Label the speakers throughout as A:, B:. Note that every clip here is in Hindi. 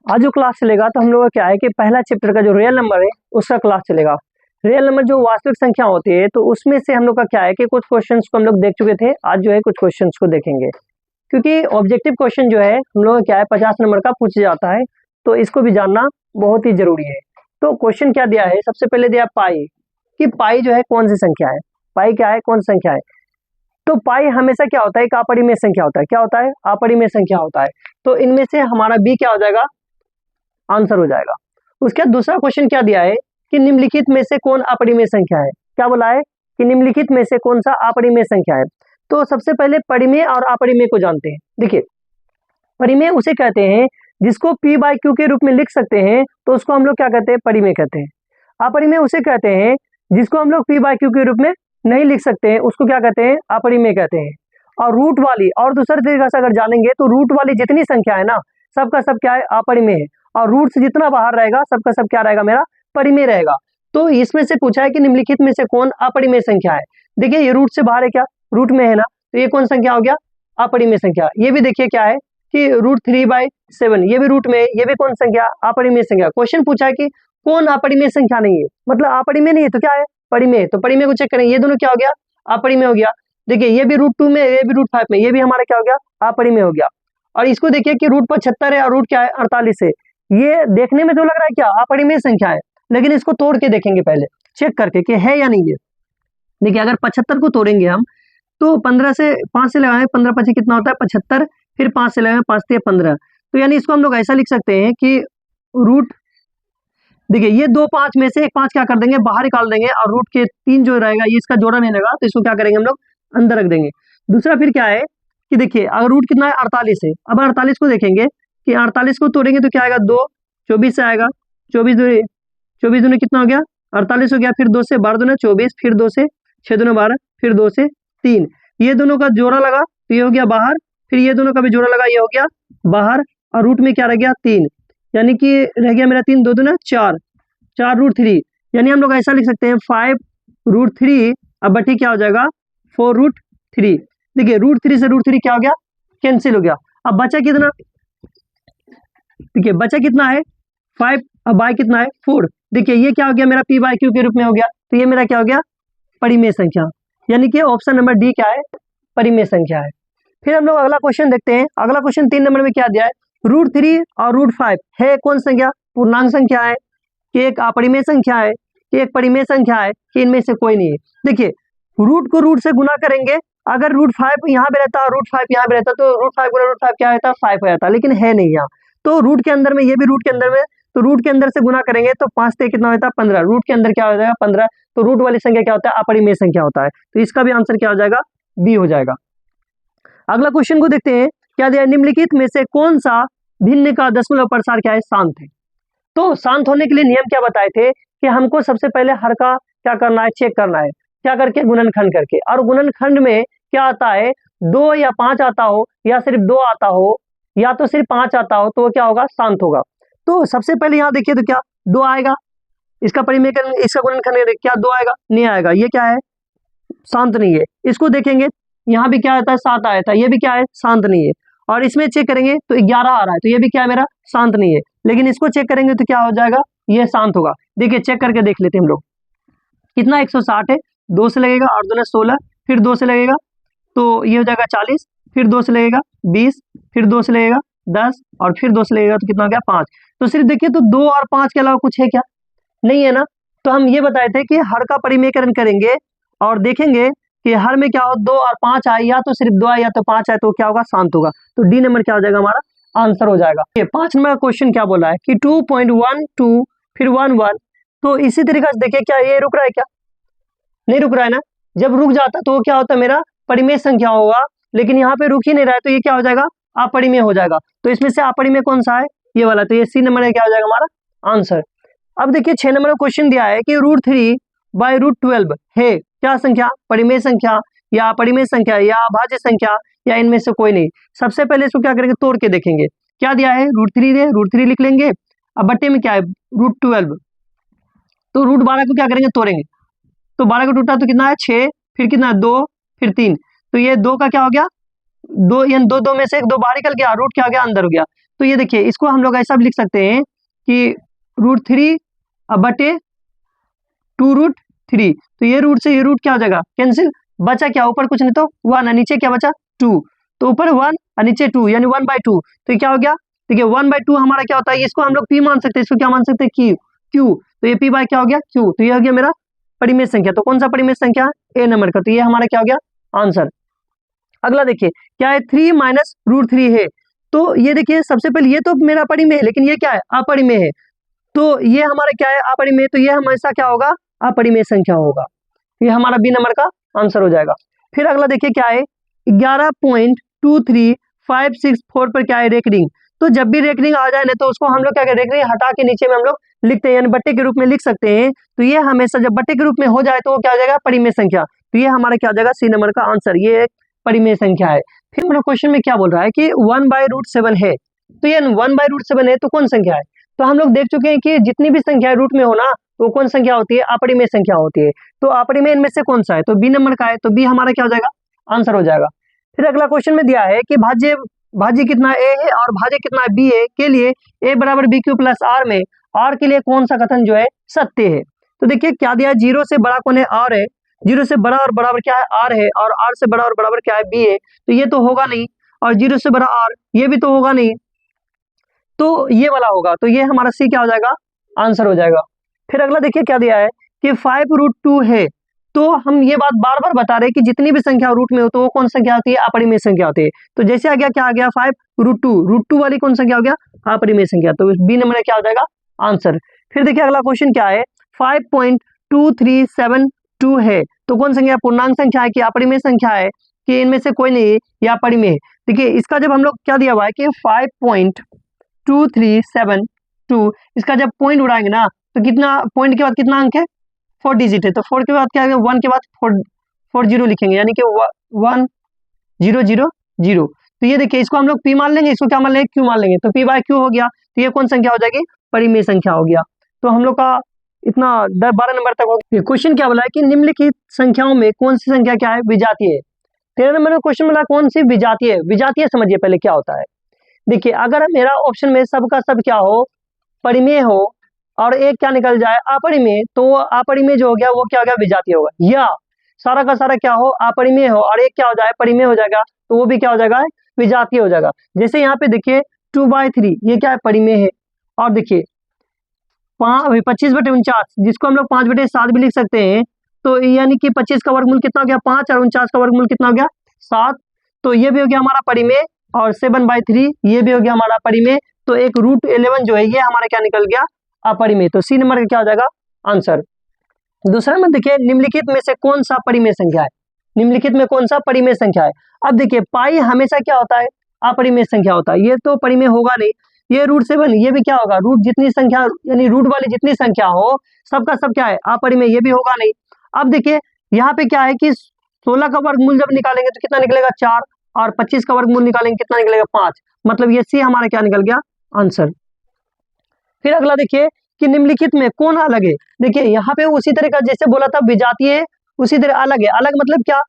A: आज जो क्लास चलेगा तो हम लोग का क्या है कि पहला चैप्टर का जो रियल नंबर है उसका क्लास चलेगा। रियल नंबर जो वास्तविक संख्या होती है तो उसमें से हम लोग का क्या है कि कुछ क्वेश्चंस को हम लोग देख चुके थे। आज जो है कुछ क्वेश्चंस को देखेंगे, क्योंकि ऑब्जेक्टिव क्वेश्चन जो है हम लोग का क्या है 50 नंबर का पूछा जाता है, तो इसको भी जानना बहुत ही जरूरी है। तो क्वेश्चन क्या दिया है, सबसे पहले दिया पाई, कि पाई जो है कौन सी संख्या है। पाई क्या है, कौन सी संख्या है। तो पाई हमेशा क्या होता है, एक अपरिमेय संख्या होता है। क्या होता है, अपरिमेय संख्या होता है। तो इनमें से हमारा बी क्या हो जाएगा, आंसर हो जाएगा। उसके बाद दूसरा क्वेश्चन क्या दिया है कि निम्नलिखित में से कौन अपरिमेय संख्या है। क्या बोला है कि निम्नलिखित में से कौन सा अपरिमेय संख्या है। तो सबसे पहले परिमेय और अपरिमेय को जानते हैं। देखिए, परिमेय उसे कहते हैं जिसको p बाई क्यू के रूप में लिख सकते हैं, तो उसको हम लोग क्या कहते हैं, परिमेय कहते हैं। अपरिमेय उसे कहते हैं जिसको हम लोग p बाई क्यू के रूप में नहीं लिख सकते हैं, उसको क्या कहते हैं, अपरिमेय कहते हैं। और रूट वाली, और दूसरे तरीके से अगर जानेंगे तो रूट वाली जितनी संख्या है ना, सबका सब क्या है, अपरिमेय है। और रूट से जितना बाहर रहेगा सबका सब क्या रहेगा, मेरा परिमेय रहेगा। तो इसमें से पूछा है कि निम्नलिखित में से कौन अपरिमेय संख्या है। देखिए, ये रूट से बाहर है, क्या रूट में है ना, तो ये कौन संख्या हो गया, अपरिमेय संख्या। ये भी देखिए क्या है कि √3/7, ये भी रूट में है, ये भी कौन संख्या, अपरिमेय संख्या। क्वेश्चन पूछा है कि कौन अपरिमेय संख्या नहीं है, मतलब अपरिमेय नहीं है तो क्या है, परिमेय। तो परिमेय को चेक करें, ये दोनों क्या हो गया, अपरिमेय हो गया। देखिए, ये भी √2 में, ये भी √5 में, ये भी हमारा क्या हो गया, अपरिमेय हो गया। और इसको देखिए कि √75 है और रूट क्या है, 48 है। ये देखने में तो लग रहा है क्या, अपरिमेय संख्या है, लेकिन इसको तोड़ के देखेंगे पहले, चेक करके कि है या नहीं है। देखिए, अगर 75 को तोड़ेंगे हम तो 15 से 5 से लगाएंगे, 15 5 कितना होता है 75, फिर 5 से लगाएंगे, 5 से 15। तो यानी इसको हम लोग ऐसा लिख सकते हैं कि रूट, देखिए ये 2 5 में से एक 5 क्या कर देंगे, बाहर निकाल देंगे, और रूट के 3 जो रहेगा ये इसका जोड़ा नहीं लगा, तो इसको क्या करेंगे हम लोग, अंदर रख देंगे। दूसरा फिर क्या है कि देखिए, अगर रूट कितना है, 48 है। अब 48 को देखेंगे कि 48 को तोड़ेंगे तो क्या आएगा, 2 24 से आएगा, 24 दूनी कितना हो गया, 48 हो गया। फिर 2 से 12 दूना 24, फिर 2 से 6 दूना 12, फिर 2 से 3, ये दोनों का जोड़ा लगा तो ये हो गया बाहर, फिर ये दोनों का भी जोड़ा लगा, ये हो गया बाहर। और रूट में क्या रह गया, 3, यानी कि रह गया मेरा 3 2 दूना 4, 4√3, यानी हम लोग ऐसा लिख सकते हैं 5√3, अब बटी क्या हो जाएगा, 4√3। देखिए, √3 से √3 क्या हो गया, कैंसिल हो गया। अब बचा कितना, देखिए बचा कितना है 5, अब बाय कितना है 4। देखिए ये क्या हो गया, मेरा p बाई क्यू के रूप में हो गया, तो ये मेरा क्या हो गया, परिमेय संख्या। यानी कि ऑप्शन नंबर डी क्या है, परिमेय संख्या है। फिर हम लोग अगला क्वेश्चन देखते हैं। अगला क्वेश्चन 3 नंबर में क्या दिया है, √3 और √5 है कौन संख्या, पूर्णांक संख्या है कि एक अपरिमेय संख्या है कि एक परिमेय संख्या है, कि इनमें से कोई नहीं है। देखिए, रूट को रूट से गुना करेंगे, अगर √5 यहाँ पे रहता और √5 यहाँ पे रहता तो √5 गुना √5 क्या रहता, 5 हो जाता, लेकिन है नहीं यहाँ। तो रूट के अंदर में, ये भी रूट के अंदर में, तो रूट के अंदर से गुना करेंगे तो 5 से कितना होता है, 15, रूट के अंदर क्या हो जाएगा, 15। तो रूट वाली संख्या क्या होता है, अपरिमेय संख्या होता है। तो इसका भी आंसर क्या हो जाएगा, बी हो जाएगा। अगला क्वेश्चन को देखते हैं, क्या दिया, निम्नलिखित में से कौन सा भिन्न का दशमलव प्रसार क्या है, शांत है। तो शांत होने के लिए नियम क्या बताए थे कि हमको सबसे पहले हर का क्या करना है, चेक करना है, क्या करके, गुणनखंड करके। और गुणनखंड में क्या आता है, 2 या 5 आता हो, या सिर्फ 2 आता हो, या तो सिर्फ 5 आता हो, तो वो क्या होगा, शांत होगा। तो सबसे पहले यहाँ देखिए तो क्या 2 आएगा, इसका परिमेय करेंगे, इसका गुणनखंड क्या 2 आएगा, नहीं आएगा, ये क्या है, शांत नहीं है। इसको देखेंगे, यहाँ भी क्या आता है, 7 आया था, ये भी क्या है, शांत नहीं है। और इसमें चेक करेंगे तो 11 आ रहा है, तो ये भी क्या है, मेरा शांत नहीं है। लेकिन इसको चेक करेंगे तो क्या हो जाएगा, ये शांत होगा। देखिए चेक करके देख लेते हैं हम लोग, कितना 160 है, 2 से लगेगा, 8 दूना 16, फिर 2 से लगेगा तो ये हो जाएगा 40, फिर 2 से लगेगा 20, फिर 2 से लगेगा 10, और फिर 2 से लगेगा तो कितना हो गया, 5। तो सिर्फ देखिए, तो 2 और 5 के अलावा कुछ है क्या, नहीं है ना। तो हम ये बताए थे कि हर का परिमेयकरण करेंगे और देखेंगे कि हर में क्या हो, 2 और 5 आए, या तो सिर्फ 2 आए या तो 5 आए, तो क्या होगा, शांत होगा। तो डी नंबर क्या हो जाएगा, हमारा आंसर हो जाएगा। ये 5 नंबर का क्वेश्चन क्या बोला है कि 2.12 फिर 11। तो इसी तरीके से देखिए, क्या ये रुक रहा है, क्या नहीं रुक रहा है ना। जब रुक जाता तो क्या होता है, मेरा परिमेय संख्या होगा, लेकिन यहाँ पे रुक ही नहीं रहा है, तो ये क्या हो जाएगा, अपरिमेय हो जाएगा। तो इसमें से अपरिमेय कौन सा है, ये वाला। तो ये सी नंबर क्या हो जाएगा, हमारा आंसर। अब देखिए 6 नंबर का क्वेश्चन दिया है कि √3/√12 है क्या संख्या, परिमेय संख्या या अपरिमेय संख्या या अभाज्य संख्या, या इनमें से कोई नहीं। सबसे पहले इसको क्या करेंगे, तोड़ के देखेंगे। क्या दिया है, √3 है, √3 लिख लेंगे। अब बट्टे में क्या है, √12, तो √12 को क्या करेंगे, तोड़ेंगे। तो 12 को टूटा तो कितना है, 6, फिर कितना है 2, फिर 3, तो ये 2 का क्या हो गया, 2 यानी 2 2 में से 1 2 बाहर निकल गया, रूट क्या हो गया, अंदर हो गया। तो ये देखिए इसको हम लोग ऐसा भी लिख सकते हैं कि √3 बटे 2√3। तो ये रूट से ये रूट क्या हो जाएगा, कैंसिल, बचा क्या, ऊपर कुछ नहीं तो 1 और नीचे क्या बचा 2, तो ऊपर 1 और नीचे 2 यानी 1/2। तो ये क्या हो गया, देखिए 1/2 हमारा क्या होता है, इसको हम लोग p मान सकते हैं, इसको क्या मान सकते हैं q। तो ये p बाय क्या हो गया q। तो ये हो गया मेरा परिमेय संख्या। तो कौन सा परिमेय संख्या, a नंबर का। तो ये हमारा क्या हो गया आंसर। अगला देखिए क्या है, 3 माइनस √3 है। तो ये देखिए सबसे पहले ये तो मेरा परिमेय है, लेकिन ये क्या है अपरिमेय है। तो ये हमारा क्या है अपरिमेय, तो ये हमेशा क्या होगा अपरिमेय संख्या होगा। ये हमारा बी नंबर का आंसर हो जाएगा। फिर अगला देखिए क्या है 11.23564 पर क्या है रेकरिंग। तो जब भी रेकरिंग आ जाए ना तो उसको हम लोग क्या करें, रेकरिंग हटा के नीचे में हम लोग लिखते हैं, यानी बट्टे के रूप में लिख सकते हैं। तो ये हमेशा जब बट्टे के रूप में हो जाए तो वो क्या हो जाएगा परिमेय संख्या। तो ये हमारा क्या हो जाएगा सी नंबर का आंसर, ये एक परिमेय संख्या है। फिर मेरा क्वेश्चन में क्या बोल रहा है कि 1/√7 है। तो ये 1/√7 है तो कौन संख्या है। तो हम लोग देख चुके हैं कि जितनी भी संख्या रूट में हो ना वो कौन संख्या होती है, अपरिमेय संख्या होती है। तो अपरिमेय इनमें से कौन सा है, तो बी नंबर का है। तो बी हमारा क्या हो जाएगा आंसर हो जाएगा। फिर अगला क्वेश्चन में दिया है कि भाज्य कितना a है और भाज्य कितना b है के लिए a बराबर bq प्लस r में r के लिए कौन सा कथन जो है सत्य है। तो देखिए क्या दिया है, 0 से बड़ा कौन है r है, 0 से बड़ा और बराबर क्या है r है, और r से बड़ा और बराबर क्या है b है। तो ये तो होगा नहीं, और 0 से बड़ा r ये भी तो होगा नहीं, तो ये वाला होगा। तो ये हमारा सी क्या हो जाएगा आंसर हो जाएगा। फिर अगला देखिए क्या दिया है कि 5√2 है। तो हम ये बात बार बार बता रहे हैं कि जितनी भी संख्या रूट में हो तो वो कौन संख्या होती है अपरिमेय संख्या होती है। तो जैसे आ गया क्या आ गया 5√2 वाली कौन संख्या हो गया अपरिमेय संख्या। तो बी नंबर क्या हो जाएगा आंसर। फिर देखिए अगला क्वेश्चन क्या है 5.2372 है। तो कौन संख्या पूर्णांक संख्या है कि अपरिमेय संख्या है कि इनमें से कोई नहीं है या परिमेय है। देखिए इसका जब हम लोग क्या दिया हुआ है कि 5.2372 इसका जब पॉइंट उड़ाएंगे ना तो कितना पॉइंट के बाद कितना अंक है 4 डिजिट है। तो 4 के बाद क्या है 1 के बाद 4 लिखेंगे, यानी कि 1000। तो ये देखिए इसको हम लोग p मान लेंगे, इसको क्या मान लेंगे q मान लेंगे। तो p/q हो गया। तो ये कौन संख्या हो जाएगी परिमेय संख्या हो गया। तो हम लोग का इतना 12 नंबर तक हो गया। क्वेश्चन क्या बोला है कि निम्नलिखित संख्याओं में कौन सी संख्या क्या है विजातीय है। 13 नंबर में क्वेश्चन बोला कौन सी विजातीय है। विजातीय समझिए पहले क्या होता है। देखिए अगर मेरा ऑप्शन में सब का सब क्या हो परिमेय हो और एक क्या निकल जाए अपरिमेय, तो वो अपरिमेय जो हो गया वो क्या हो गया विजातीय होगा। या सारा का सारा क्या हो अपरिमेय हो और एक क्या हो जाए परिमेय हो जाएगा, तो वो भी क्या हो जाएगा विजातीय हो जाएगा। जैसे यहाँ पे देखिए 2/3 ये क्या है परिमेय है। और देखिए 25/49 जिसको हम लोग 5/7 भी लिख सकते हैं। तो यानी कि 25 का वर्गमूल कितना हो गया 5 और 49 का वर्गमूल कितना हो गया 7। तो ये भी हो गया हमारा परिमेय, और 7/3 ये भी हो गया हमारा परिमेय। तो एक √11 जो है ये हमारा क्या निकल गया अपरिमेय। तो सी नंबर का क्या हो जाएगा आंसर। दूसरा में देखिए निम्नलिखित में से कौन सा परिमेय संख्या है। निम्नलिखित में कौन सा परिमेय संख्या है। अब देखिए पाई हमेशा क्या होता है अपरिमेय संख्या होता है, ये तो परिमेय होगा नहीं। ये √7 ये भी क्या होगा रूट जितनी संख्या यानी रूट वाली जितनी संख्या हो सबका सब क्या है अपरिमेय, ये भी होगा नहीं। अब देखिए यहाँ पे क्या है कि 16 का वर्गमूल जब निकालेंगे तो कितना निकलेगा 4, और 25 का वर्गमूल निकालेंगे कितना निकलेगा 5। मतलब ये सी हमारा क्या निकल गया आंसर। फिर अगला देखिए कि निम्नलिखित में कौन अलग है। देखिए यहाँ पे उसी तरह का जैसे बोला था विजातीय है उसी तरह अलग है। अलग मतलब क्या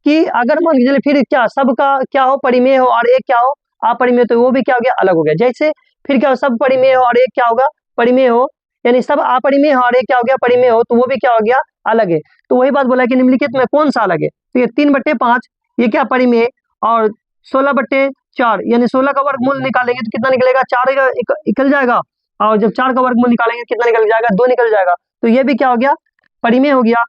A: कि अगर मान के चलिए फिर क्या सबका क्या हो परिमेय हो और एक क्या हो अपरिमेय, तो वो भी क्या हो गया अलग हो गया। जैसे फिर क्या हो सब परिमेय हो और एक क्या होगा परिमेय हो, यानी सब अपरिमेय हो और एक क्या हो गया परिमेय हो, तो वो भी क्या हो गया अलग है। तो वही बात बोला कि निम्नलिखित में कौन सा अलग है। तो ये 3/5 ये क्या परिमेय, और 16/4 यानी 16 का वर्गमूल निकालेंगे तो कितना निकलेगा 4 निकल जाएगा, और जब 4 का वर्गमूल निकालेंगे कितना निकल जाएगा 2 निकल जाएगा। तो ये भी क्या हो गया परिमेय हो गया।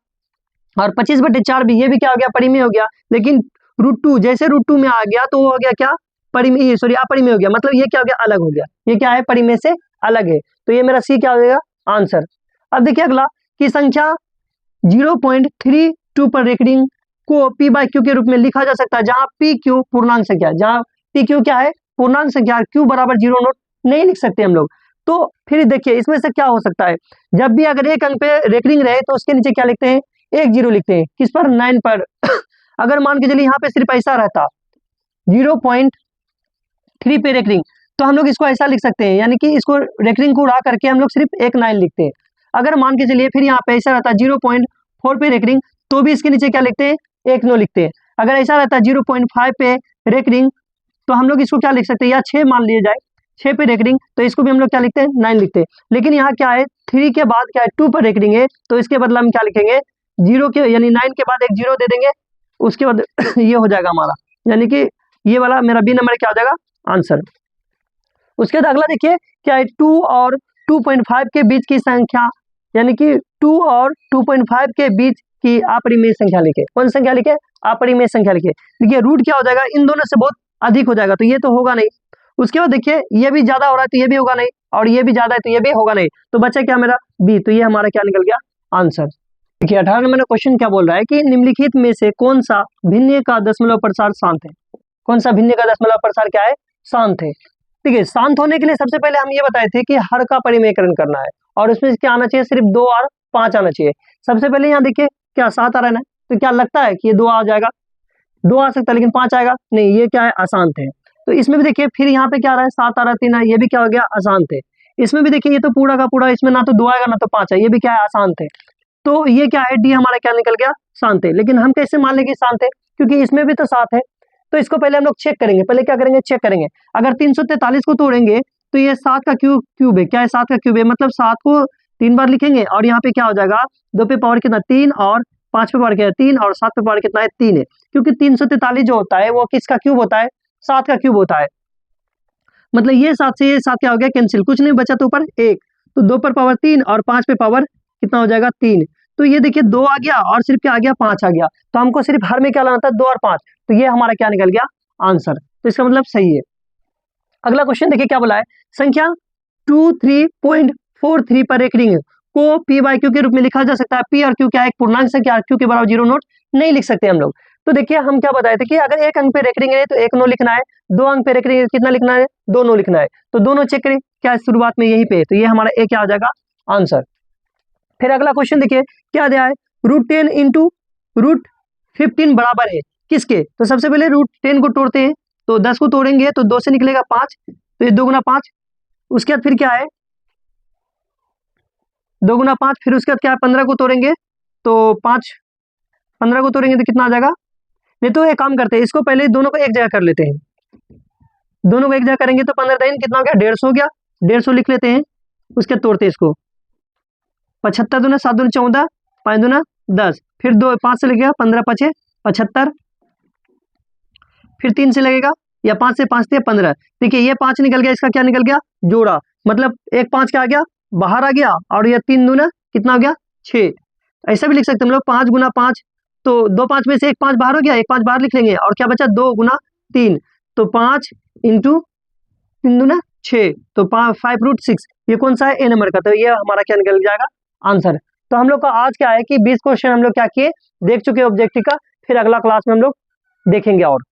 A: और 25/4 भी ये भी क्या हो गया परिमेय हो गया। लेकिन √2 जैसे √2 में आ गया तो वो हो गया क्या परिमेय सॉरी अपरिमेय हो गया। मतलब ये क्या हो गया अलग हो गया, ये क्या है परिमेय से अलग है। तो ये मेरा सी क्या हो जाएगा आंसर। अब देखिए अगला कि संख्या 0.32 पर रेकरिंग को p/q के रूप में लिखा जा सकता है, जहां pq पूर्णांक संख्या है, जहां pq क्या है पूर्णांक संख्या, q बराबर 0 नोट नहीं लिख सकते हम लोग। तो फिर देखिए इसमें से क्या हो सकता है, जब भी अगर एक अंक पे रेकरिंग रहे तो उसके नीचे क्या लिखते हैं 1 0 लिखते हैं। किस पर 9 पर अगर मान के चलिए यहाँ पे सिर्फ ऐसा रहता 0.3 पे रेकरिंग, तो हम लोग इसको ऐसा लिख सकते हैं, यानी कि इसको रेकरिंग को उड़ा करके हम लोग सिर्फ 1 9 लिखते हैं। अगर मान के चलिए फिर यहाँ पे ऐसा रहता 0.4 पे रेकरिंग, तो भी इसके नीचे क्या लिखते हैं 1 9 लिखते हैं। अगर ऐसा रहता 0.5 पे रेकरिंग, तो हम लोग इसको क्या लिख सकते हैं या 6 मान लिया जाए, 6 पे रेकरिंग, तो इसको भी हम लोग क्या लिखते हैं 9 लिखते हैं। लेकिन यहाँ क्या है 3 के बाद क्या है 2 पर रेकरिंग है, तो इसके बदला हम क्या लिखेंगे 0 के यानी 9 के बाद एक 0 दे देंगे, उसके बाद ये हो जाएगा हमारा, यानी कि ये वाला मेरा बी नंबर क्या हो जाएगा आंसर। उसके बाद अगला देखिए क्या है 2 और 2.5 के बीच की संख्या, यानी कि 2 और 2.5 के बीच की अपरिमेय संख्या लिखे। कौन संख्या लिखे अपरिमेय संख्या लिखे। देखिए रूट क्या हो जाएगा इन दोनों से बहुत अधिक हो जाएगा, तो ये तो होगा नहीं। उसके बाद देखिए ये भी ज्यादा हो रहा है तो ये भी होगा नहीं, और ये भी ज्यादा है तो ये भी होगा नहीं, तो बचा क्या मेरा बी, तो ये हमारा क्या निकल गया आंसर। देखिए 18 नंबर क्वेश्चन क्या बोल रहा है कि निम्नलिखित में से कौन सा भिन्न का दशमलव प्रसार शांत है। कौन सा भिन्न का दशमलव प्रसार क्या है शांत है। ठीक है, शांत होने के लिए सबसे पहले हम ये बताए थे कि हर का परिमेयकरण करना है, और उसमें क्या आना चाहिए सिर्फ 2 और 5 आना चाहिए। सबसे पहले यहाँ देखिए क्या 7 आ रहा है ना, तो क्या लगता है कि ये 2 आ जाएगा, 2 आ सकता है लेकिन 5 आएगा नहीं, ये क्या है अशांत है। तो इसमें भी देखिए फिर यहाँ पे क्या आ रहा है 7 आ रहा है 3 है, ये भी क्या हो गया अशांत है। इसमें भी देखिए ये तो पूरा का पूरा इसमें ना तो 2 आएगा ना तो 5 है, ये भी क्या है अशांत है। तो ये क्या है डी हमारा क्या निकल गया शांत है। लेकिन हम कैसे मान लेंगे शांत है, क्योंकि इसमें भी तो 7 है। तो इसको पहले हम लोग चेक करेंगे, पहले क्या करेंगे चेक करेंगे। अगर 343 को तोड़ेंगे तो ये 7 का क्यूब है, क्या है 7 का क्यूब है, मतलब 7 को 3 बार लिखेंगे, और यहाँ पे क्या हो जाएगा 2 पे पावर कितना 3, और 5 पे पावर कितना 3, और 7 पे पावर कितना है 3 है। क्योंकि 343 जो होता है वो किसका क्यूब होता है 7 का क्यूब होता है। मतलब ये 7 से ये 7 क्या हो गया कैंसिल, कुछ नहीं बचा तो ऊपर 1, तो 2 पर पावर 3 और 5 पे पावर कितना हो जाएगा 3। तो ये देखिए 2 आ गया और सिर्फ क्या आ गया 5 आ गया, तो हमको सिर्फ हर में क्या लाना था 2 और 5, तो ये हमारा क्या निकल गया आंसर। तो इसका मतलब सही है। अगला क्वेश्चन देखिए क्या बोला है, संख्या 23.43 पर एक रिंग को पी बाई क्यू के रूप में लिखा जा सकता है। पी और क्यू क्या है एक पूर्णांक संख्या, क्यू के बराबर 0 नोट नहीं लिख सकते हम लोग। तो देखिए हम क्या बताए थे कि अगर एक अंक पे रेकरिंग है तो 1 नो लिखना है, 2 अंक पे रेकरिंग है कितना लिखना है 2 नो लिखना है, तो दोनों चेक करें क्या शुरुआत में यहीं पे, तो ये हमारा ए क्या हो जाएगा आंसर। फिर अगला क्वेश्चन देखिए क्या दिया है, √10 इंटू √15 बराबर है किसके। तो सबसे पहले √10 को तोड़ते हैं, तो 10 को तोड़ेंगे तो 2 से निकलेगा 5, तो ये 2 गुना 5। उसके बाद फिर क्या है 2 गुना 5, फिर उसके बाद क्या है 15 को तोड़ेंगे तो 15 को तोड़ेंगे तो कितना आ जाएगा। नहीं तो एक काम करते हैं, इसको पहले दोनों को एक जगह कर लेते हैं, दोनों को एक जगह करेंगे तो 15 दिन कितना हो गया 150 हो गया, 150 लिख लेते हैं। उसके बाद तोड़ते हैं इसको, 75 दूना 7 दूना 14, 5 दूना 10, फिर 2 5 से लगेगा 15 5 75, फिर 3 से लगेगा या 5 से 5 थे 15। देखिए ये 5 निकल गया, इसका क्या निकल गया जोड़ा, मतलब एक 5 क्या आ गया बाहर आ गया, और ये 3 दूना कितना हो गया 6। ऐसा भी लिख सकते हैं हम लोग 5 गुना 5, तो 2 5 में से एक 5 बाहर हो गया, एक 5 बाहर लिख लेंगे, और क्या बचा 2 गुना 3, तो 5 इंटू 3 दूना 6, तो 5√6, ये कौन सा है ए नंबर का, तो ये हमारा क्या निकल जाएगा आंसर। तो हम लोग का आज क्या है कि 20 क्वेश्चन हम लोग क्या किए देख चुके ऑब्जेक्टिव का, फिर अगला क्लास में हम लोग देखेंगे और